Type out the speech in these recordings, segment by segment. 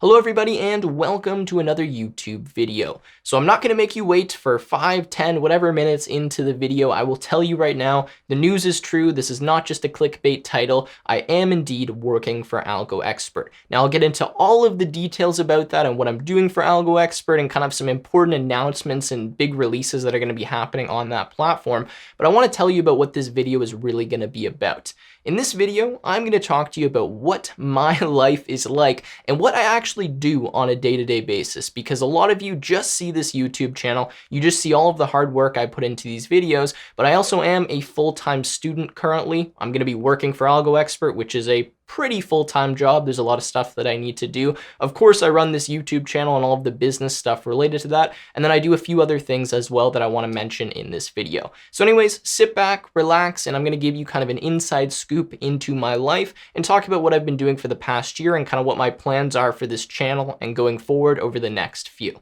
Hello everybody and welcome to another YouTube video. So I'm not going to make you wait for 5, 10, whatever minutes into the video. I will tell you right now, the news is true. This is not just a clickbait title. I am indeed working for AlgoExpert. Now I'll get into all of the details about that and what I'm doing for AlgoExpert and kind of some important announcements and big releases that are going to be happening on that platform. But I want to tell you about what this video is really going to be about. In this video, I'm going to talk to you about what my life is like and what I actually do on a day-to-day basis, because a lot of you just see this YouTube channel, you just see all of the hard work I put into these videos, but I also am a full-time student currently. I'm going to be working for AlgoExpert, which is a pretty full-time job. There's a lot of stuff that I need to do. Of course, I run this YouTube channel and all of the business stuff related to that, and then I do a few other things as well that I want to mention in this video. So anyways, sit back, relax, and I'm going to give you kind of an inside scoop into my life and talk about what I've been doing for the past year and kind of what my plans are for this channel and going forward over the next few.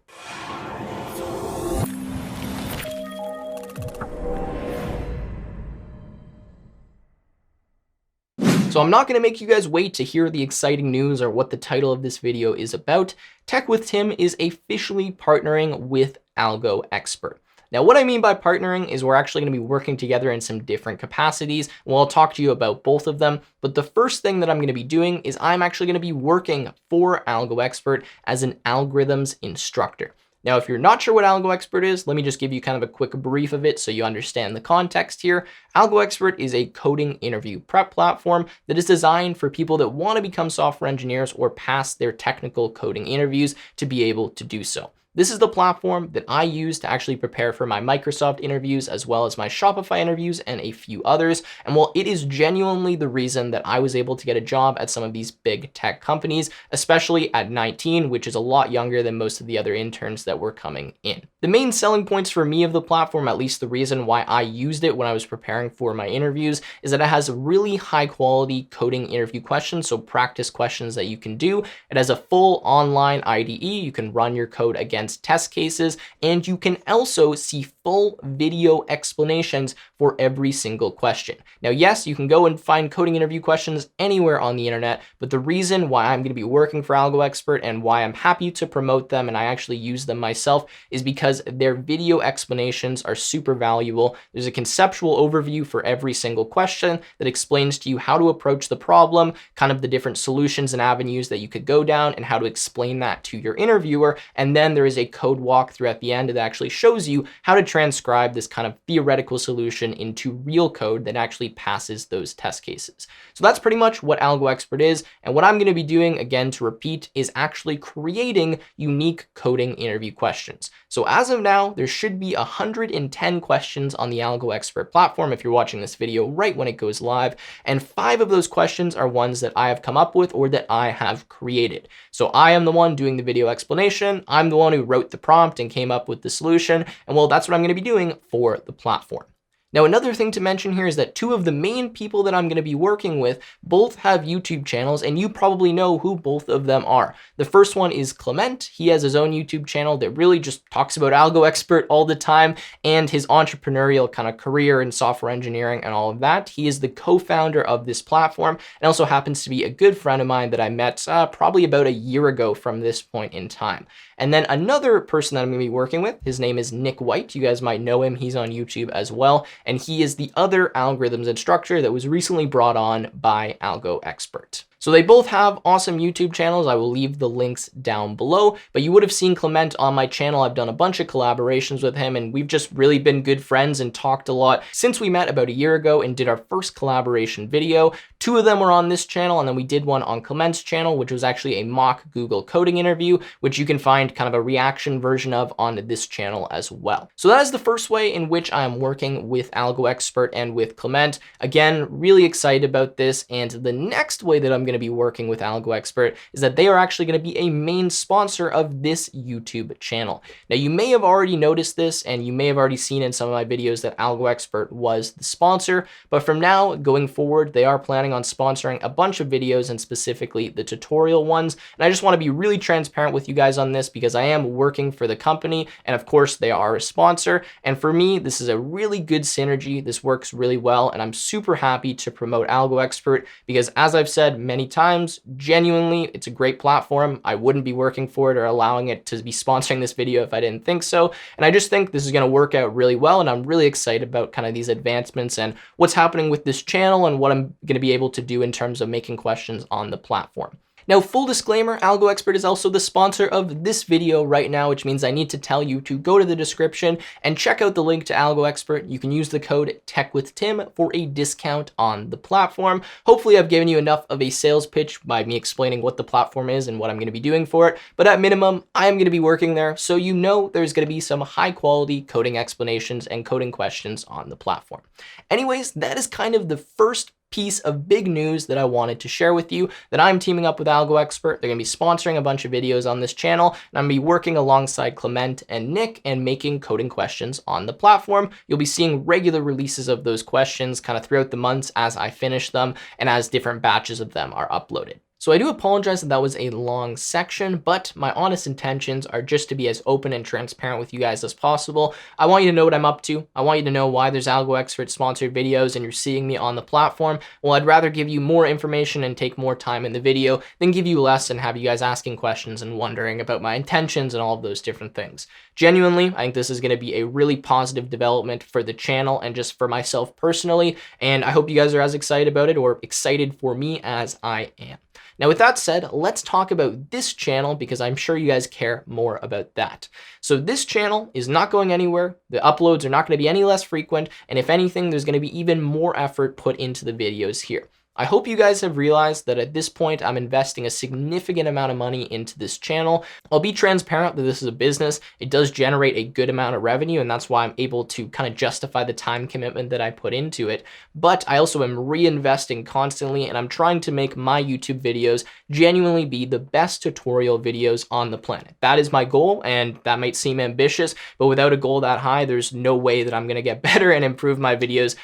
So I'm not going to make you guys wait to hear the exciting news or what the title of this video is about. Tech with Tim is officially partnering with AlgoExpert. Now, what I mean by partnering is we're actually going to be working together in some different capacities. Well, I'll talk to you about both of them. But the first thing that I'm going to be doing is I'm actually going to be working for AlgoExpert as an algorithms instructor. Now, if you're not sure what AlgoExpert is, let me just give you kind of a quick brief of it so you understand the context here. AlgoExpert is a coding interview prep platform that is designed for people that want to become software engineers or pass their technical coding interviews to be able to do so. This is the platform that I use to actually prepare for my Microsoft interviews as well as my Shopify interviews and a few others. And while it is genuinely the reason that I was able to get a job at some of these big tech companies, especially at 19, which is a lot younger than most of the other interns that were coming in. The main selling points for me of the platform, at least the reason why I used it when I was preparing for my interviews, is that it has really high quality coding interview questions, so practice questions that you can do. It has a full online IDE. You can run your code against test cases, and you can also see full video explanations for every single question. Now, yes, you can go and find coding interview questions anywhere on the internet, but the reason why I'm going to be working for AlgoExpert and why I'm happy to promote them and I actually use them myself is because their video explanations are super valuable. There's a conceptual overview for every single question that explains to you how to approach the problem, kind of the different solutions and avenues that you could go down, and how to explain that to your interviewer. And then there is a code walkthrough at the end that actually shows you how to transcribe this kind of theoretical solution into real code that actually passes those test cases. So that's pretty much what AlgoExpert is. And what I'm going to be doing, again, to repeat, is actually creating unique coding interview questions. So as of now, there should be 110 questions on the AlgoExpert platform if you're watching this video right when it goes live. And 5 of those questions are ones that I have come up with or that I have created. So I am the one doing the video explanation. I'm the one who wrote the prompt and came up with the solution. And well, that's what I'm going to be doing for the platform. Now, another thing to mention here is that 2 of the main people that I'm going to be working with both have YouTube channels, and you probably know who both of them are. The first one is Clement. He has his own YouTube channel that really just talks about AlgoExpert all the time and his entrepreneurial kind of career in software engineering and all of that. He is the co-founder of this platform and also happens to be a good friend of mine that I met probably about a year ago from this point in time. And then another person that I'm going to be working with, his name is Nick White. You guys might know him. He's on YouTube as well. And he is the other algorithms instructor that was recently brought on by AlgoExpert. So they both have awesome YouTube channels. I will leave the links down below, but you would have seen Clement on my channel. I've done a bunch of collaborations with him, and we've just really been good friends and talked a lot since we met about a year ago and did our first collaboration video. 2 of them were on this channel, and then we did one on Clement's channel, which was actually a mock Google coding interview, which you can find kind of a reaction version of on this channel as well. So that is the first way in which I am working with AlgoExpert and with Clement. Again, really excited about this. And the next way that I'm going to be working with AlgoExpert is that they are actually going to be a main sponsor of this YouTube channel. Now, you may have already noticed this, and you may have already seen in some of my videos that AlgoExpert was the sponsor, but from now going forward, they are planning on sponsoring a bunch of videos, and specifically the tutorial ones. And I just want to be really transparent with you guys on this because I am working for the company, and of course they are a sponsor. And for me, this is a really good synergy. This works really well, and I'm super happy to promote AlgoExpert because, as I've said many many times. Genuinely, it's a great platform. I wouldn't be working for it or allowing it to be sponsoring this video if I didn't think so. And I just think this is going to work out really well. And I'm really excited about kind of these advancements and what's happening with this channel and what I'm going to be able to do in terms of making questions on the platform. Now, full disclaimer, AlgoExpert is also the sponsor of this video right now, which means I need to tell you to go to the description and check out the link to AlgoExpert. You can use the code TechWithTim for a discount on the platform. Hopefully, I've given you enough of a sales pitch by me explaining what the platform is and what I'm going to be doing for it. But at minimum, I am going to be working there, so you know there's going to be some high-quality coding explanations and coding questions on the platform. Anyways, that is kind of the first piece of big news that I wanted to share with you, that I'm teaming up with AlgoExpert. They're going to be sponsoring a bunch of videos on this channel, and I'm going to be working alongside Clement and Nick and making coding questions on the platform. You'll be seeing regular releases of those questions kind of throughout the months as I finish them and as different batches of them are uploaded. So I do apologize that that was a long section, but my honest intentions are just to be as open and transparent with you guys as possible. I want you to know what I'm up to. I want you to know why there's AlgoExpert sponsored videos and you're seeing me on the platform. Well, I'd rather give you more information and take more time in the video than give you less and have you guys asking questions and wondering about my intentions and all of those different things. Genuinely, I think this is going to be a really positive development for the channel and just for myself personally, and I hope you guys are as excited about it or excited for me as I am. Now, with that said, let's talk about this channel because I'm sure you guys care more about that. So this channel is not going anywhere. The uploads are not going to be any less frequent. And if anything, there's going to be even more effort put into the videos here. I hope you guys have realized that at this point, I'm investing a significant amount of money into this channel. I'll be transparent that this is a business. It does generate a good amount of revenue, and that's why I'm able to kind of justify the time commitment that I put into it. But I also am reinvesting constantly, and I'm trying to make my YouTube videos genuinely be the best tutorial videos on the planet. That is my goal, and that might seem ambitious, but without a goal that high, there's no way that I'm going to get better and improve my videos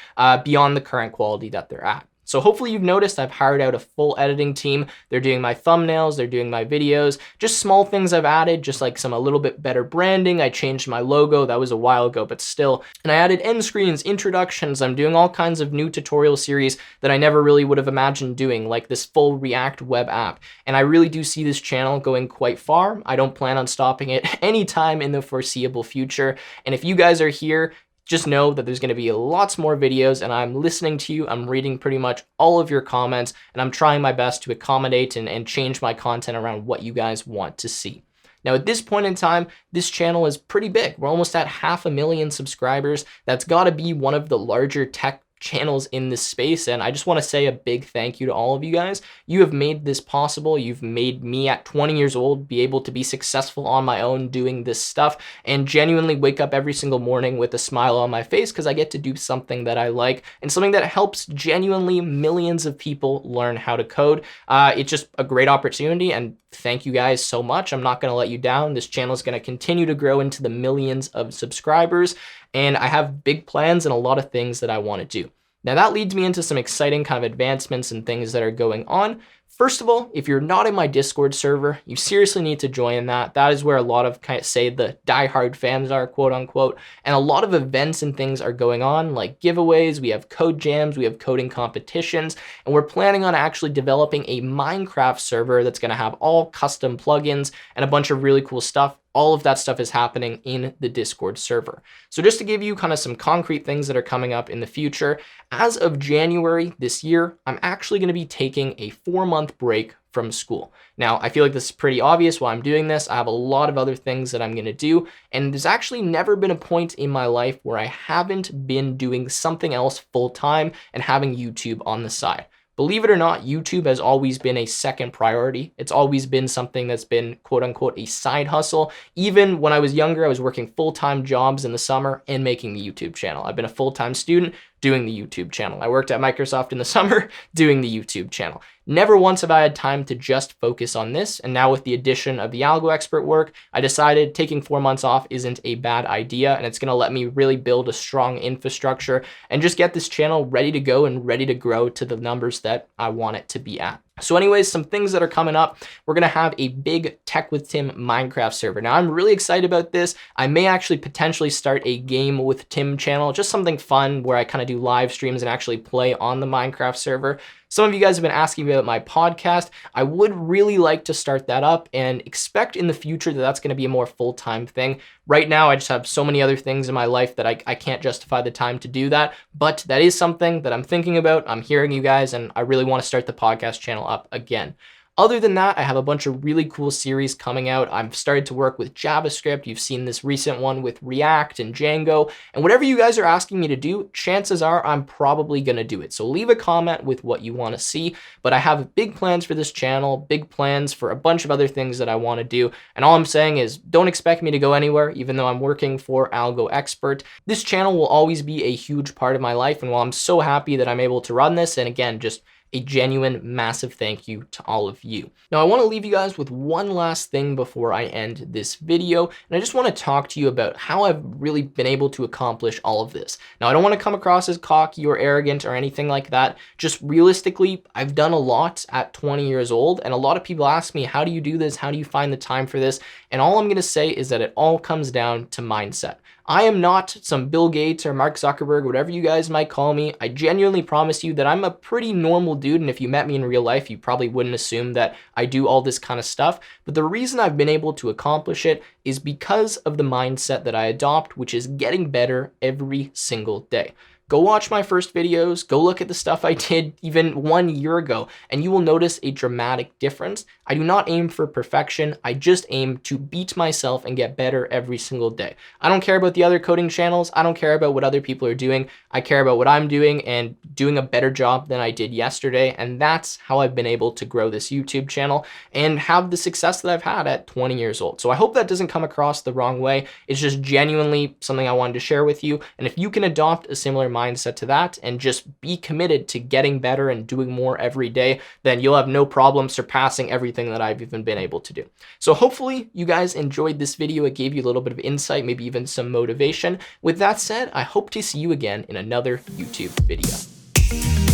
beyond the current quality that they're at. So hopefully you've noticed I've hired out a full editing team. They're doing my thumbnails, they're doing my videos, just small things I've added, just like some a little bit better branding. I changed my logo, that was a while ago, but still. And I added end screens, introductions. I'm doing all kinds of new tutorial series that I never really would have imagined doing, like this full React web app. And I really do see this channel going quite far. I don't plan on stopping it anytime in the foreseeable future. And if you guys are here, just know that there's going to be lots more videos and I'm listening to you. I'm reading pretty much all of your comments and I'm trying my best to accommodate and change my content around what you guys want to see. Now, at this point in time, this channel is pretty big. We're almost at 500,000 subscribers. That's got to be one of the larger tech channels in this space, and I just want to say a big thank you to all of you guys. You have made this possible. You've made me at 20 years old be able to be successful on my own doing this stuff and genuinely wake up every single morning with a smile on my face because I get to do something that I like and something that helps genuinely millions of people learn how to code. It's just a great opportunity, and thank you guys so much. I'm not going to let you down. This channel is going to continue to grow into the millions of subscribers, and I have big plans and a lot of things that I want to do. Now that leads me into some exciting kind of advancements and things that are going on. First of all, if you're not in my Discord server, you seriously need to join that. That is where a lot of kind of say the diehard fans are, quote unquote, and a lot of events and things are going on, like giveaways, we have code jams, we have coding competitions, and we're planning on actually developing a Minecraft server that's going to have all custom plugins and a bunch of really cool stuff. All of that stuff is happening in the Discord server. So just to give you kind of some concrete things that are coming up in the future, as of January this year, I'm actually going to be taking a 4-month break from school. Now, I feel like this is pretty obvious why I'm doing this. I have a lot of other things that I'm going to do, and there's actually never been a point in my life where I haven't been doing something else full-time and having YouTube on the side. Believe it or not, YouTube has always been a second priority. It's always been something that's been, quote unquote, a side hustle. Even when I was younger, I was working full-time jobs in the summer and making the YouTube channel. I've been a full-time student doing the YouTube channel. I worked at Microsoft in the summer doing the YouTube channel. Never once have I had time to just focus on this. And now with the addition of the AlgoExpert work, I decided taking 4 months off isn't a bad idea. And it's going to let me really build a strong infrastructure and just get this channel ready to go and ready to grow to the numbers that I want it to be at. So anyways, some things that are coming up. We're going to have a big Tech with Tim Minecraft server. Now, I'm really excited about this. I may actually potentially start a Game with Tim channel, just something fun where I kind of do live streams and actually play on the Minecraft server. Some of you guys have been asking me about my podcast. I would really like to start that up and expect in the future that that's going to be a more full-time thing. Right now, I just have so many other things in my life that I can't justify the time to do that. But that is something that I'm thinking about. I'm hearing you guys, and I really want to start the podcast channel up again. Other than that, I have a bunch of really cool series coming out. I've started to work with JavaScript. You've seen this recent one with React and Django. And whatever you guys are asking me to do, chances are I'm probably going to do it. So leave a comment with what you want to see. But I have big plans for this channel, big plans for a bunch of other things that I want to do. And all I'm saying is don't expect me to go anywhere, even though I'm working for AlgoExpert. This channel will always be a huge part of my life. And while I'm so happy that I'm able to run this, and again, just a genuine massive thank you to all of you. Now, I want to leave you guys with one last thing before I end this video, and I just want to talk to you about how I've really been able to accomplish all of this. Now, I don't want to come across as cocky or arrogant or anything like that. Just realistically, I've done a lot at 20 years old, and a lot of people ask me, how do you do this? How do you find the time for this? And all I'm going to say is that it all comes down to mindset. I am not some Bill Gates or Mark Zuckerberg, whatever you guys might call me. I genuinely promise you that I'm a pretty normal dude, and if you met me in real life, you probably wouldn't assume that I do all this kind of stuff. But the reason I've been able to accomplish it is because of the mindset that I adopt, which is getting better every single day. Go watch my first videos, go look at the stuff I did even 1 year ago, and you will notice a dramatic difference. I do not aim for perfection. I just aim to beat myself and get better every single day. I don't care about the other coding channels. I don't care about what other people are doing. I care about what I'm doing and doing a better job than I did yesterday. And that's how I've been able to grow this YouTube channel and have the success that I've had at 20 years old. So I hope that doesn't come across the wrong way. It's just genuinely something I wanted to share with you. And if you can adopt a similar mindset to that and just be committed to getting better and doing more every day, then you'll have no problem surpassing everything that I've even been able to do. So hopefully you guys enjoyed this video. It gave you a little bit of insight, maybe even some motivation. With that said, I hope to see you again in another YouTube video.